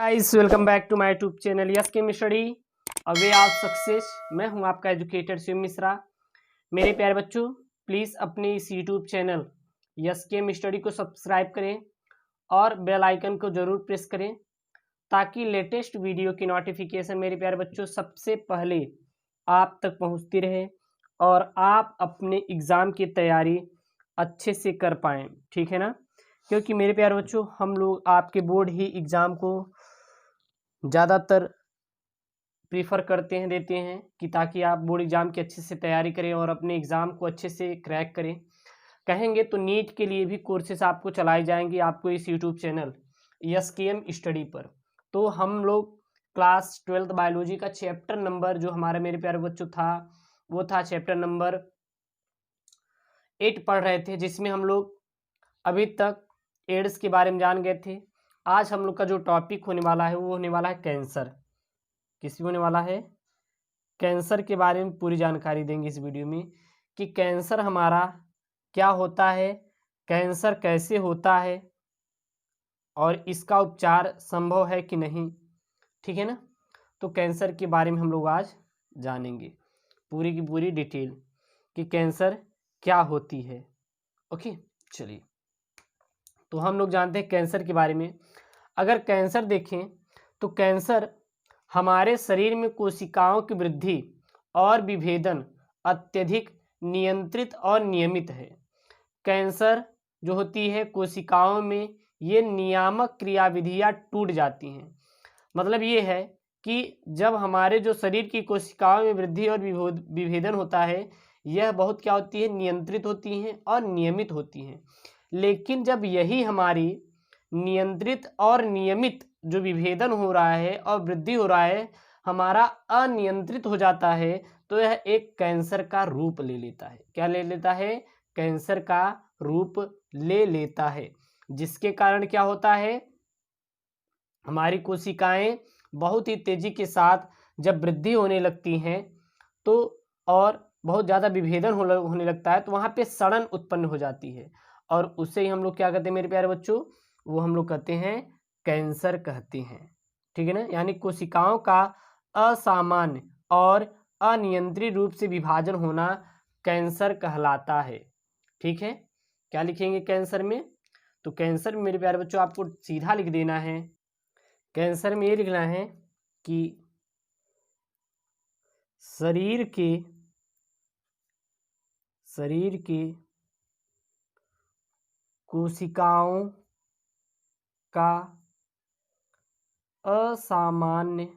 Guys welcome back to my YouTube channel yes chem study a way of success. मैं हूं आपका educator Shiv Mishra. मेरे प्यारे बच्चों, प्लीज़ अपने इस YouTube channel yes chem study को सब्सक्राइब करें और बेल आइकन को ज़रूर प्रेस करें ताकि लेटेस्ट वीडियो की नोटिफिकेशन मेरे प्यारे बच्चों सबसे पहले आप तक पहुंचती रहे और आप अपने एग्ज़ाम की तैयारी अच्छे से कर पाएँ। ठीक है ना, क्योंकि मेरे प्यारे बच्चों हम लोग आपके बोर्ड ही एग्ज़ाम को ज़्यादातर प्रीफर करते हैं, देते हैं कि ताकि आप बोर्ड एग्ज़ाम की अच्छे से तैयारी करें और अपने एग्ज़ाम को अच्छे से क्रैक करें। कहेंगे तो नीट के लिए भी कोर्सेस आपको चलाए जाएंगे आपको इस यूट्यूब चैनल एसकेएम स्टडी पर। तो हम लोग क्लास 12th बायोलॉजी का चैप्टर नंबर जो हमारा मेरे प्यारे बच्चों था वो था चैप्टर नंबर 8 पढ़ रहे थे, जिसमें हम लोग अभी तक एड्स के बारे में जान गए थे। आज हम लोग का जो टॉपिक होने वाला है वो होने वाला है कैंसर। किस होने वाला है? कैंसर के बारे में पूरी जानकारी देंगे इस वीडियो में कि कैंसर हमारा क्या होता है, कैंसर कैसे होता है और इसका उपचार संभव है कि नहीं। ठीक है ना, तो कैंसर के बारे में हम लोग आज जानेंगे पूरी की पूरी डिटेल कि कैंसर क्या होती है। ओके, चलिए तो हम लोग जानते हैं कैंसर के बारे में। अगर कैंसर देखें तो कैंसर हमारे शरीर में कोशिकाओं की वृद्धि और विभेदन अत्यधिक नियंत्रित और नियमित है। कैंसर जो होती है कोशिकाओं में ये नियामक क्रियाविधियां टूट जाती हैं। मतलब ये है कि जब हमारे जो शरीर की कोशिकाओं में वृद्धि और विभेदन होता है यह बहुत क्या होती है, नियंत्रित होती हैं और नियमित होती हैं। लेकिन जब यही हमारी नियंत्रित और नियमित जो विभेदन हो रहा है और वृद्धि हो रहा है हमारा अनियंत्रित हो जाता है तो यह एक कैंसर का रूप ले लेता है। क्या ले लेता है? कैंसर का रूप ले लेता है, जिसके कारण क्या होता है, हमारी कोशिकाएं बहुत ही तेजी के साथ जब वृद्धि होने लगती हैं तो और बहुत ज़्यादा विभेदन होने लगता है तो वहाँ पे सड़न उत्पन्न हो जाती है और उससे ही हम लोग क्या कहते हैं मेरे प्यारे बच्चों, वो हम लोग कहते हैं कैंसर कहते हैं। ठीक है ना, यानी कोशिकाओं का असामान्य और अनियंत्रित रूप से विभाजन होना कैंसर कहलाता है। ठीक है, क्या लिखेंगे कैंसर में? तो कैंसर में मेरे प्यारे बच्चों आपको सीधा लिख देना है, कैंसर में ये लिखना है कि शरीर के कोशिकाओं का असामान्य और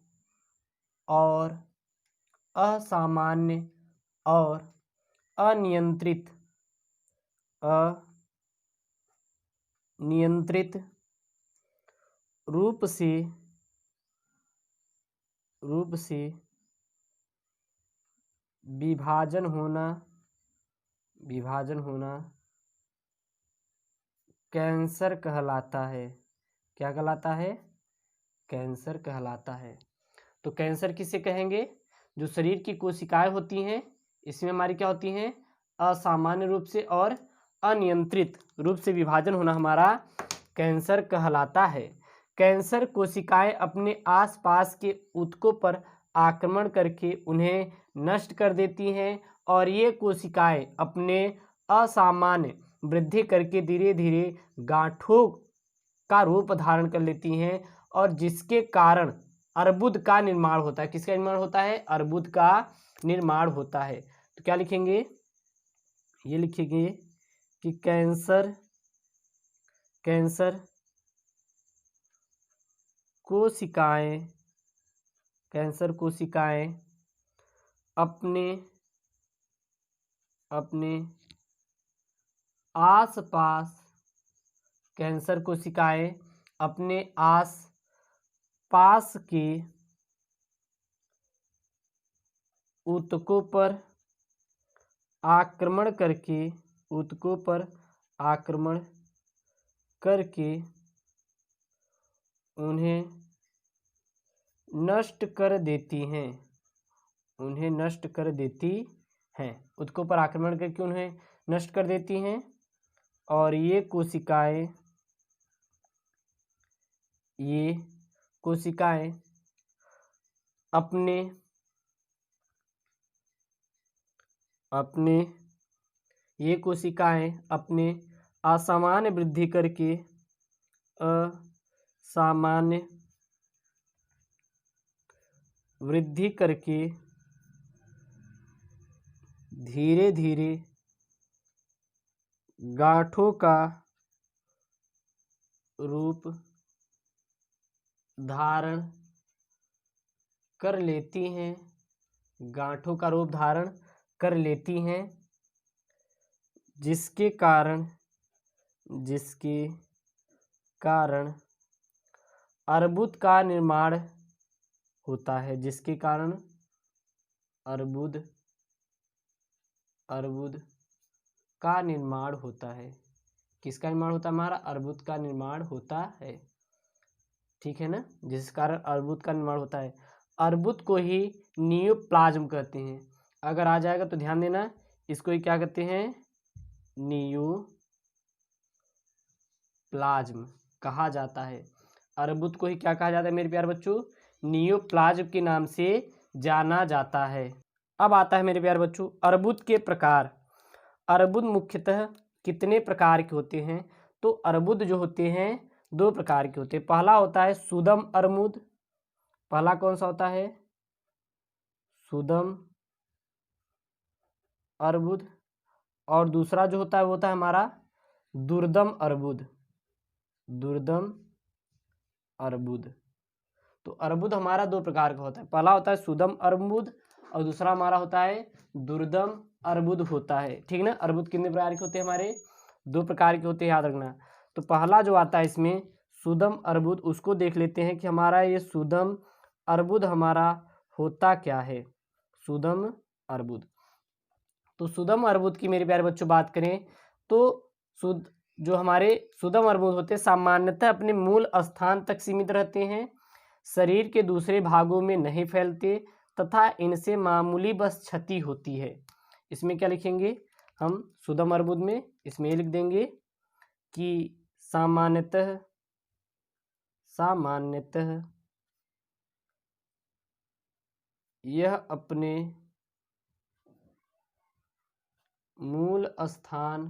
अनियंत्रित रूप से विभाजन होना कैंसर कहलाता है। क्या कहलाता है? कैंसर कहलाता है। तो कैंसर किसे कहेंगे? जो शरीर की कोशिकाएं होती हैं इसमें हमारी क्या होती हैं, असामान्य रूप से और अनियंत्रित रूप से विभाजन होना हमारा कैंसर कहलाता है। कैंसर कोशिकाएं अपने आसपास के ऊतकों पर आक्रमण करके उन्हें नष्ट कर देती हैं और ये कोशिकाएं अपने असामान्य वृद्धि करके धीरे धीरे गांठों का रूप धारण कर लेती हैं और जिसके कारण अर्बुद का निर्माण होता है। किसका निर्माण होता है? अर्बुद का निर्माण होता है। तो क्या लिखेंगे? ये लिखेंगे कि कैंसर कोशिकाएं अपने आसपास कैंसर कोशिकाएं अपने आस पास के ऊतकों पर आक्रमण करके उन्हें नष्ट कर देती हैं। ऊतकों पर आक्रमण करके उन्हें नष्ट कर देती हैं और ये कोशिकाएं ये कोशिकाएं अपने ये कोशिकाएं अपने असामान्य वृद्धि करके असामान्य वृद्धि करके धीरे धीरे गांठों का रूप धारण कर लेती हैं, गांठों का रूप धारण कर लेती हैं, जिसके कारण अर्बुद का निर्माण होता है, जिसके कारण अर्बुद का निर्माण होता है। किसका निर्माण होता है? हमारा अर्बुद का निर्माण होता है, ठीक है ना, जिस कारण अर्बुद का निर्माण होता है। अर्बुद को ही नियोप्लाज्म कहते हैं। अगर आ जाएगा तो ध्यान देना, इसको ही क्या कहते हैं? नियोप्लाज्म कहा जाता है। अर्बुद को ही क्या कहा जाता है मेरे प्यारे बच्चों? नियोप्लाज्म के नाम से जाना जाता है। अब आता है मेरे प्यारे बच्चों अर्बुद के प्रकार। अर्बुद मुख्यतः कितने प्रकार के होते हैं? तो अर्बुद जो होते हैं 2 प्रकार के होते हैं। पहला होता है सुदम अर्बुद। पहला कौन सा होता है? सुदम अर्बुद। और दूसरा जो होता है वो होता है हमारा दुर्दम अर्बुद। दुर्दम अर्बुद। तो अर्बुद हमारा 2 प्रकार का होता है। पहला होता है सुदम अर्बुद और दूसरा हमारा होता है दुर्दम अर्बुद होता है, ठीक ना। अर्बुद कितने प्रकार के होते हैं? हमारे 2 प्रकार के होते हैं, याद रखना। तो पहला जो आता है इसमें सुदम अर्बुद, उसको देख लेते हैं कि हमारा ये सुदम अर्बुद हमारा होता क्या है। सुदम अर्बुद, तो सुदम अर्बुद की मेरे प्यारे बच्चों बात करें तो जो हमारे सुदम अर्बुद होते हैं सामान्यतः अपने मूल स्थान तक सीमित रहते हैं, शरीर के दूसरे भागों में नहीं फैलते तथा इनसे मामूली बस क्षति होती है। इसमें क्या लिखेंगे हम सुदम अर्बुद में? इसमें ये लिख देंगे कि सामान्यतः यह अपने मूल स्थान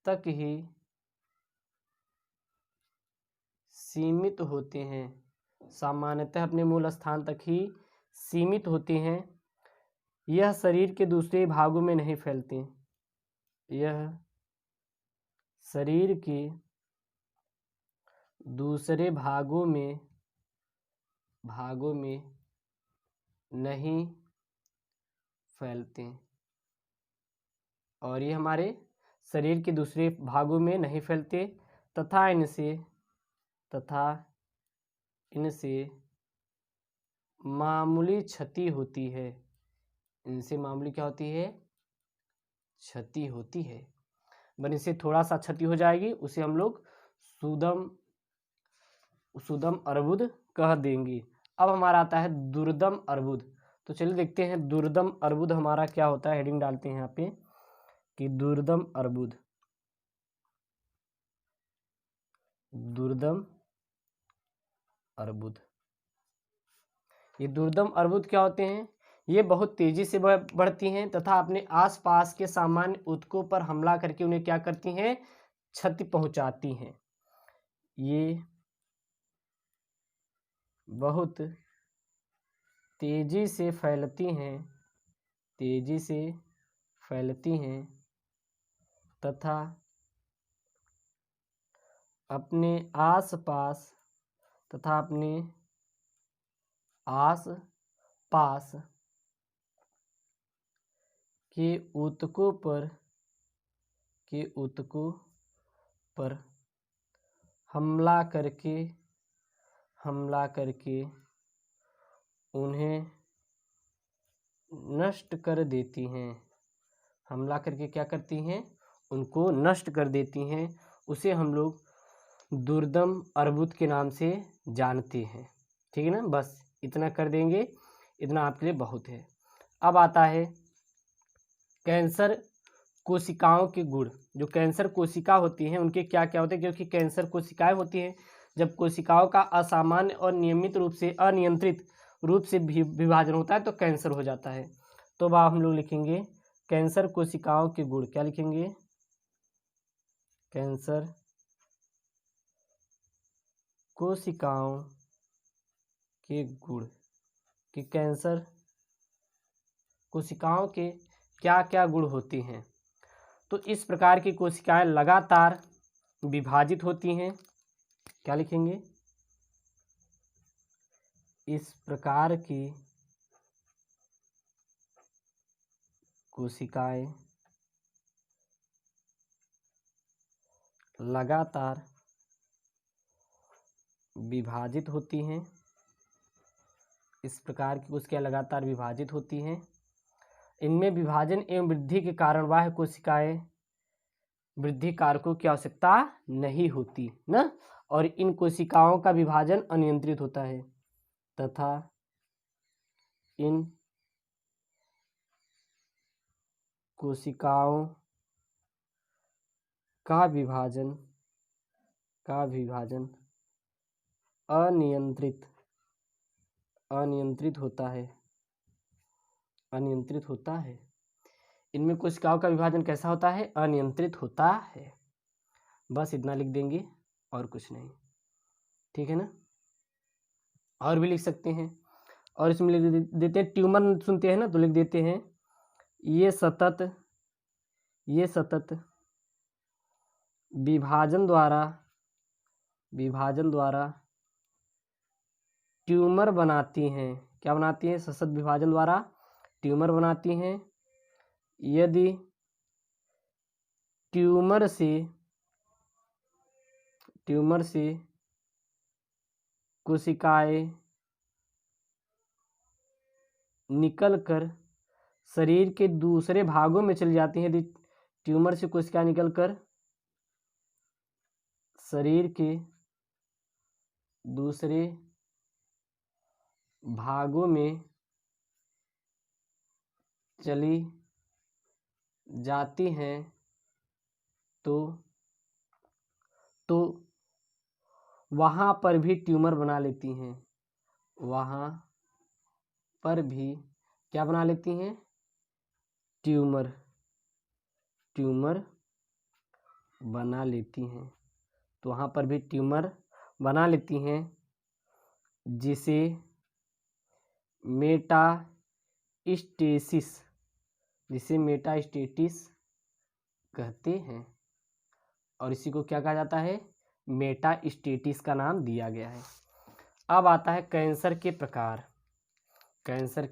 तक ही सीमित होते हैं। सामान्यतः अपने मूल स्थान तक ही सीमित होते हैं। यह शरीर के दूसरे भागों में नहीं फैलते। यह शरीर के दूसरे भागों में नहीं फैलते। और ये हमारे शरीर के दूसरे भागों में नहीं फैलते तथा इनसे मामूली क्षति होती है। इनसे मामूली क्या होती है? क्षति होती है। बस इनसे थोड़ा सा क्षति हो जाएगी, उसे हम लोग सुदम अर्बुद कह देंगे। अब हमारा आता है दुर्दम अर्बुद। तो चलिए देखते हैं दुर्दम अर्बुद हमारा क्या होता है। हेडिंग डालते हैं यहाँ पे कि दुर्दम अर्बुद। दुर्दम अर्बुद, ये दुर्दम अर्बुद क्या होते हैं? ये बहुत तेजी से बढ़ती हैं तथा अपने आसपास के सामान्य ऊतकों पर हमला करके उन्हें क्या करती हैं? क्षति पहुंचाती हैं। ये बहुत तेजी से फैलती हैं तथा अपने आसपास के ऊतकों पर हमला करके उन्हें नष्ट कर देती हैं। हमला करके क्या करती हैं? उनको नष्ट कर देती हैं। उसे हम लोग दुर्दम अर्बुद के नाम से जानते हैं, ठीक है ना। बस इतना कर देंगे, इतना आपके लिए बहुत है। अब आता है कैंसर कोशिकाओं के गुण, जो कैंसर कोशिका होती हैं उनके क्या क्या होते हैं, क्योंकि कैंसर कोशिकाएं होती हैं जब कोशिकाओं का असामान्य और नियमित रूप से अनियंत्रित रूप से विभाजन होता है तो कैंसर हो जाता है। तो अब हम लोग लिखेंगे कैंसर कोशिकाओं के गुण, क्या लिखेंगे, कैंसर कोशिकाओं के गुण, कि कैंसर कोशिकाओं के क्या क्या गुण होती हैं। तो इस प्रकार की कोशिकाएं लगातार विभाजित होती हैं, क्या लिखेंगे, इस प्रकार की कोशिकाएं लगातार विभाजित होती हैं, इस प्रकार की कोशिकाएं लगातार विभाजित होती हैं। इनमें विभाजन एवं वृद्धि के कारण बाह्य कोशिकाएं वृद्धि कारकों की आवश्यकता नहीं होती ना, और इन कोशिकाओं का विभाजन अनियंत्रित होता है तथा इन कोशिकाओं का विभाजन अनियंत्रित होता है। इनमें कोशिकाओं का विभाजन कैसा होता है, अनियंत्रित होता है। बस इतना लिख देंगे और कुछ नहीं, ठीक है ना। और भी लिख सकते हैं, और इसमें लिख देते हैं ट्यूमर, सुनते हैं ना तो लिख देते हैं ये सतत विभाजन द्वारा ट्यूमर बनाती हैं, क्या बनाती हैं, सतत विभाजन द्वारा ट्यूमर बनाती हैं। यदि ट्यूमर से कोशिकाएं निकलकर शरीर के दूसरे भागों में चली जाती हैं, यदि ट्यूमर से कोशिकाएं निकलकर शरीर के दूसरे भागों में चली जाती हैं तो वहाँ पर भी ट्यूमर बना लेती हैं, वहाँ पर भी क्या बना लेती हैं, ट्यूमर बना लेती हैं, तो वहाँ पर भी ट्यूमर बना लेती हैं, जिसे मेटास्टेसिस कहते हैं, और इसी को क्या कहा जाता है, मेटास्टेसिस का नाम दिया गया है। अब आता है कैंसर के प्रकार। कैंसर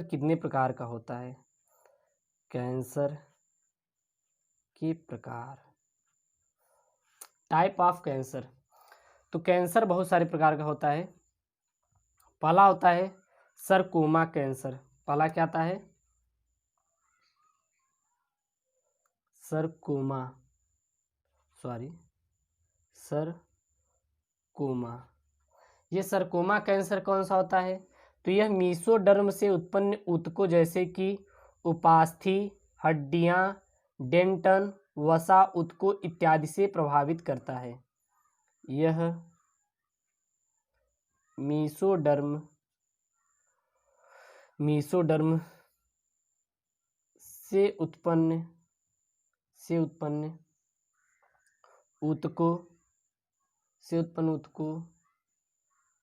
कितने प्रकार का होता है, कैंसर के प्रकार, टाइप ऑफ कैंसर। तो कैंसर बहुत सारे प्रकार का होता है। पहला होता है सरकोमा कैंसर। पहला क्या आता है, सरकोमा। ये सरकोमा कैंसर कौन सा होता है, तो यह मीसोडर्म से उत्पन्न ऊतकों जैसे कि उपास्थि, हड्डियां, डेंटन, वसा ऊतकों इत्यादि से प्रभावित करता है। यह मीसोडर्म से उत्पन्न ऊतकों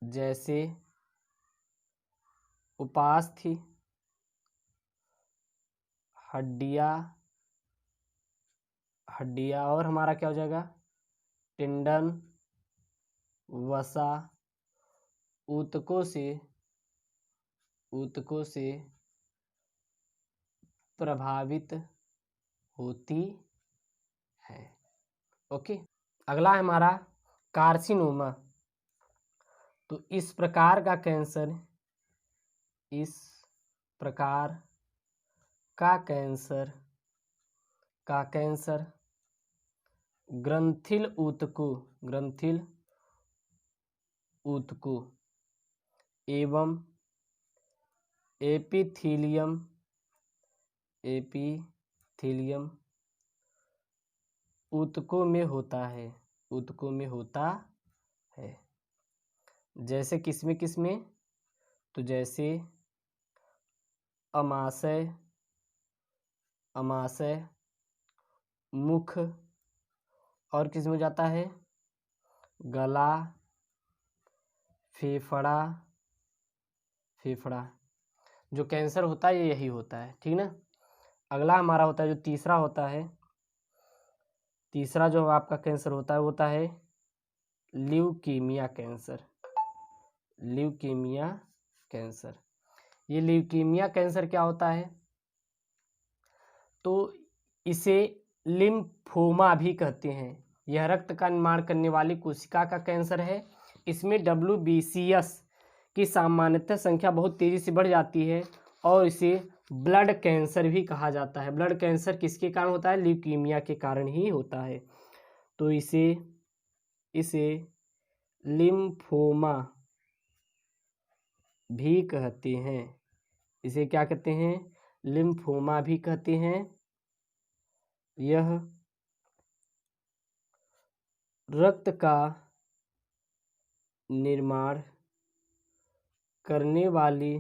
जैसे उपास्थि, हड्डियां और हमारा क्या हो जाएगा, टेंडन, वसा ऊतकों से प्रभावित होती है। ओके, अगला है हमारा कार्सिनोमा। तो इस प्रकार का कैंसर ग्रंथिल ऊतकों एवं एपिथीलियम एपिथेलियम ऊतकों में होता है, ऊतकों में होता है। जैसे किसमें किसमें, तो जैसे अमाशय, अमाशय, मुख, और किसमें जाता है, गला, फेफड़ा, फेफड़ा। जो कैंसर होता है ये यही होता है, ठीक ना। अगला हमारा होता है जो तीसरा होता है, तीसरा जो आपका कैंसर होता है वो होता है ल्यूकीमिया कैंसर, ल्यूकीमिया कैंसर। ये ल्यूकीमिया कैंसर क्या होता है, तो इसे लिम्फोमा भी कहते हैं। यह रक्त का निर्माण करने वाली कोशिका का कैंसर है। इसमें WBCS की सामान्यतः संख्या बहुत तेज़ी से बढ़ जाती है और इसे ब्लड कैंसर भी कहा जाता है। ब्लड कैंसर किसके कारण होता है, ल्यूकीमिया के कारण ही होता है। तो इसे लिम्फोमा भी कहते हैं। इसे क्या कहते हैं, लिम्फोमा भी कहते हैं। यह रक्त का निर्माण करने वाली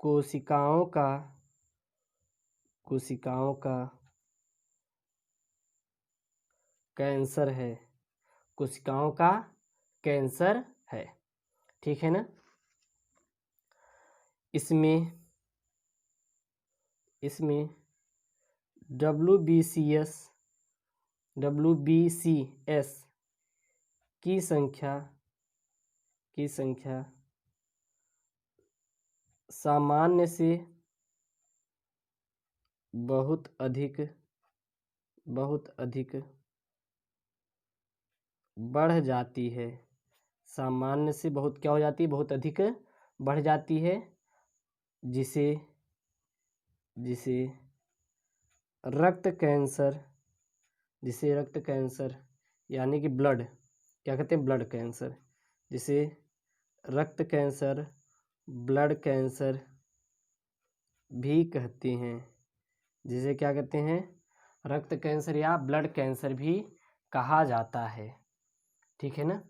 कोशिकाओं का कैंसर है, कोशिकाओं का कैंसर है, ठीक है ना। इसमें WBCS की संख्या सामान्य से बहुत अधिक बढ़ जाती है। सामान्य से बहुत क्या हो जाती है, बहुत अधिक बढ़ जाती है, जिसे रक्त कैंसर यानी कि ब्लड, क्या कहते हैं, ब्लड कैंसर, जिसे रक्त कैंसर, ब्लड कैंसर भी कहते हैं। जिसे क्या कहते हैं, रक्त कैंसर या ब्लड कैंसर भी कहा जाता है, ठीक है ना।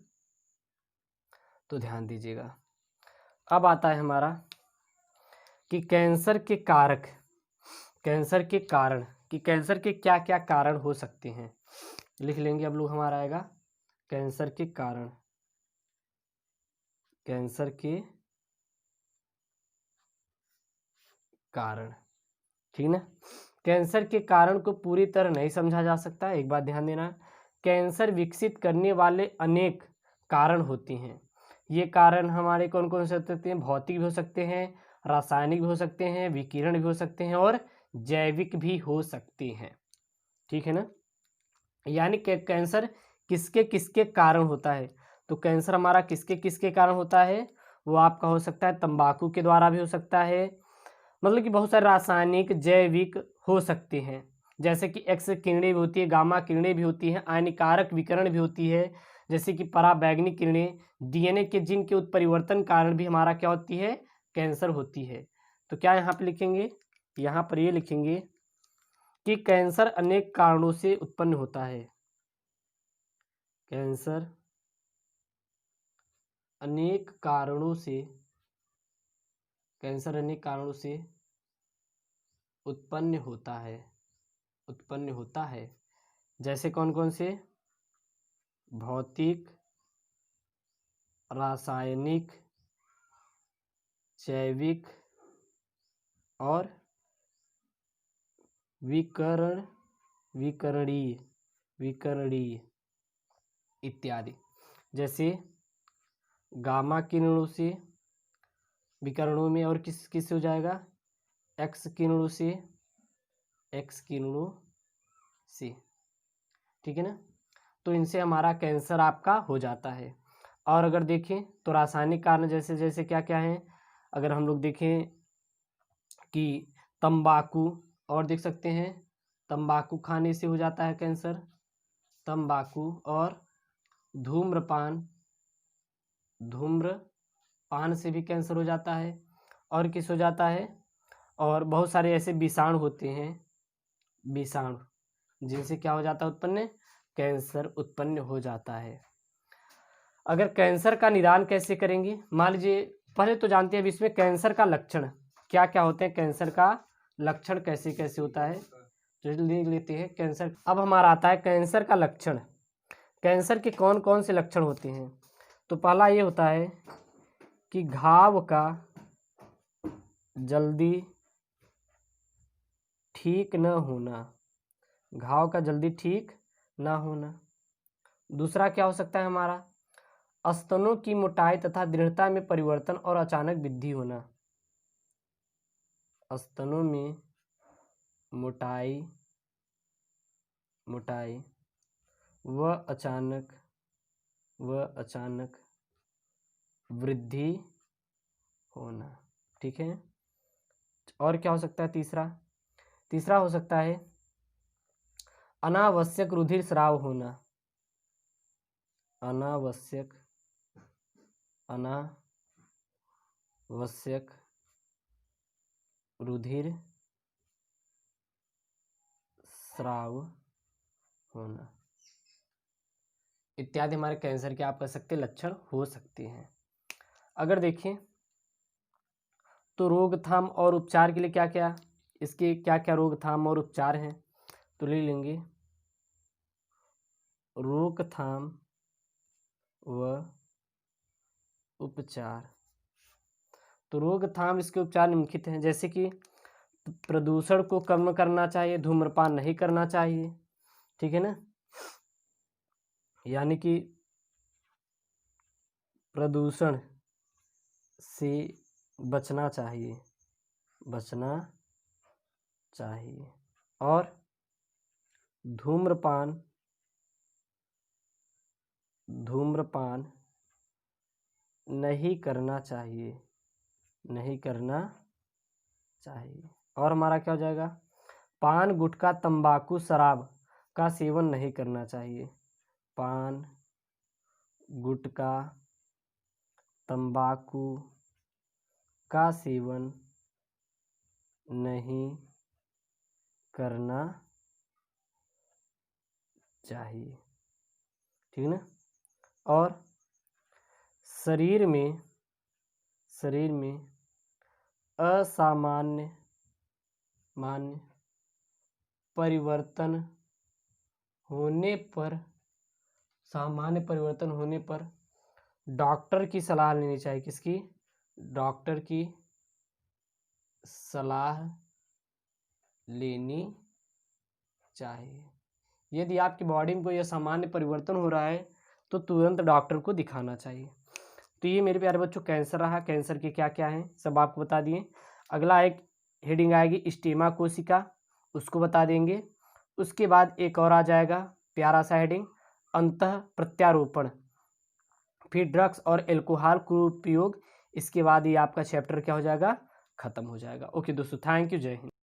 तो ध्यान दीजिएगा। अब आता है हमारा कि कैंसर के कारक, कैंसर के कारण, कि कैंसर के क्या क्या कारण हो सकते हैं। लिख लेंगे अब लोग, हमारा आएगा कैंसर के कारण, कैंसर के कारण, ठीक ना। कैंसर के कारण को पूरी तरह नहीं समझा जा सकता, एक बात ध्यान देना। कैंसर विकसित करने वाले अनेक कारण होते हैं। ये कारण हमारे कौन कौन से हो सकते हैं, भौतिक भी हो सकते हैं, रासायनिक भी हो सकते हैं, विकिरण भी हो सकते हैं और जैविक भी हो सकते हैं, ठीक है ना। यानी कैंसर किसके किसके कारण होता है, तो कैंसर हमारा किसके किसके कारण होता है, वो आपका हो सकता है तंबाकू के द्वारा भी हो सकता है, मतलब कि बहुत सारे रासायनिक जैविक हो सकते हैं। जैसे कि एक्स किरणें भी होती है, गामा किरणें भी होती हैं, हानिकारक विकिरण भी होती है, जैसे कि पराबैंगनी किरणें, DNA के जीन के उत्परिवर्तन कारण भी हमारा क्या होती है, कैंसर होती है। तो क्या यहाँ पे लिखेंगे, यहाँ पर ये लिखेंगे कि कैंसर अनेक कारणों से उत्पन्न होता है। कैंसर अनेक कारणों से, कैंसर अनेक कारणों से उत्पन्न होता है। जैसे कौन कौन से, भौतिक, रासायनिक, जैविक और विकरणीय इत्यादि। जैसे गामा किरणों से, विकरणों में, और किस हो जाएगा, एक्स किरणों से, ठीक है ना। तो इनसे हमारा कैंसर आपका हो जाता है। और अगर देखें तो रासायनिक कारण जैसे जैसे क्या क्या हैं, अगर हम लोग देखें कि तंबाकू, और देख सकते हैं तंबाकू खाने से हो जाता है कैंसर, तंबाकू, और धूम्रपान से भी कैंसर हो जाता है। और किस हो जाता है, और बहुत सारे ऐसे विषाणु होते हैं, विषाणु, जिनसे क्या हो जाता है उत्पन्न, कैंसर उत्पन्न हो जाता है। अगर कैंसर का निदान कैसे करेंगे, मान लीजिए पहले तो जानते हैं अब इसमें कैंसर का लक्षण क्या क्या होते हैं, कैंसर का लक्षण कैसे कैसे होता है, तो लिख लेते हैं कैंसर। अब हमारा आता है कैंसर का लक्षण। कैंसर के कौन कौन से लक्षण होते हैं, तो पहला ये होता है कि घाव का जल्दी ठीक न होना, घाव का जल्दी ठीक ना होना। दूसरा क्या हो सकता है हमारा, स्तनों की मोटाई तथा दृढ़ता में परिवर्तन और अचानक वृद्धि होना, स्तनों में मोटाई व अचानक वृद्धि होना, ठीक है। और क्या हो सकता है, तीसरा हो सकता है अनावश्यक रुधिर स्राव होना, अनावश्यक रुधिर स्राव होना इत्यादि हमारे कैंसर के आप कह सकते लक्षण हो सकते हैं। अगर देखें तो रोकथाम और उपचार के लिए क्या क्या, इसके क्या क्या रोकथाम और उपचार हैं, तो ले लेंगे रोकथाम व उपचार। तो रोकथाम इसके उपचार निम्नलिखित हैं, जैसे कि प्रदूषण को कम करना चाहिए, धूम्रपान नहीं करना चाहिए, ठीक है ना, यानी कि प्रदूषण से बचना चाहिए और धूम्रपान नहीं करना चाहिए। और हमारा क्या हो जाएगा, पान गुटखा तंबाकू शराब का सेवन नहीं करना चाहिए, पान गुटखा तंबाकू का सेवन नहीं करना चाहिए, ठीक है ना। और शरीर में असामान्य परिवर्तन होने पर डॉक्टर की सलाह लेनी चाहिए, किसकी, डॉक्टर की सलाह लेनी चाहिए। यदि आपकी बॉडी में कोई असामान्य परिवर्तन हो रहा है तो तुरंत डॉक्टर को दिखाना चाहिए। तो ये मेरे प्यारे बच्चों कैंसर रहा, कैंसर के क्या क्या हैं सब आपको बता दिए। अगला एक हेडिंग आएगी स्टेमा कोशिका, उसको बता देंगे। उसके बाद एक और आ जाएगा प्यारा सा हेडिंग अंतः प्रत्यारोपण, फिर ड्रग्स और एल्कोहल का उपयोग। इसके बाद ये आपका चैप्टर क्या हो जाएगा, खत्म हो जाएगा। ओके दोस्तों, थैंक यू, जय हिंद।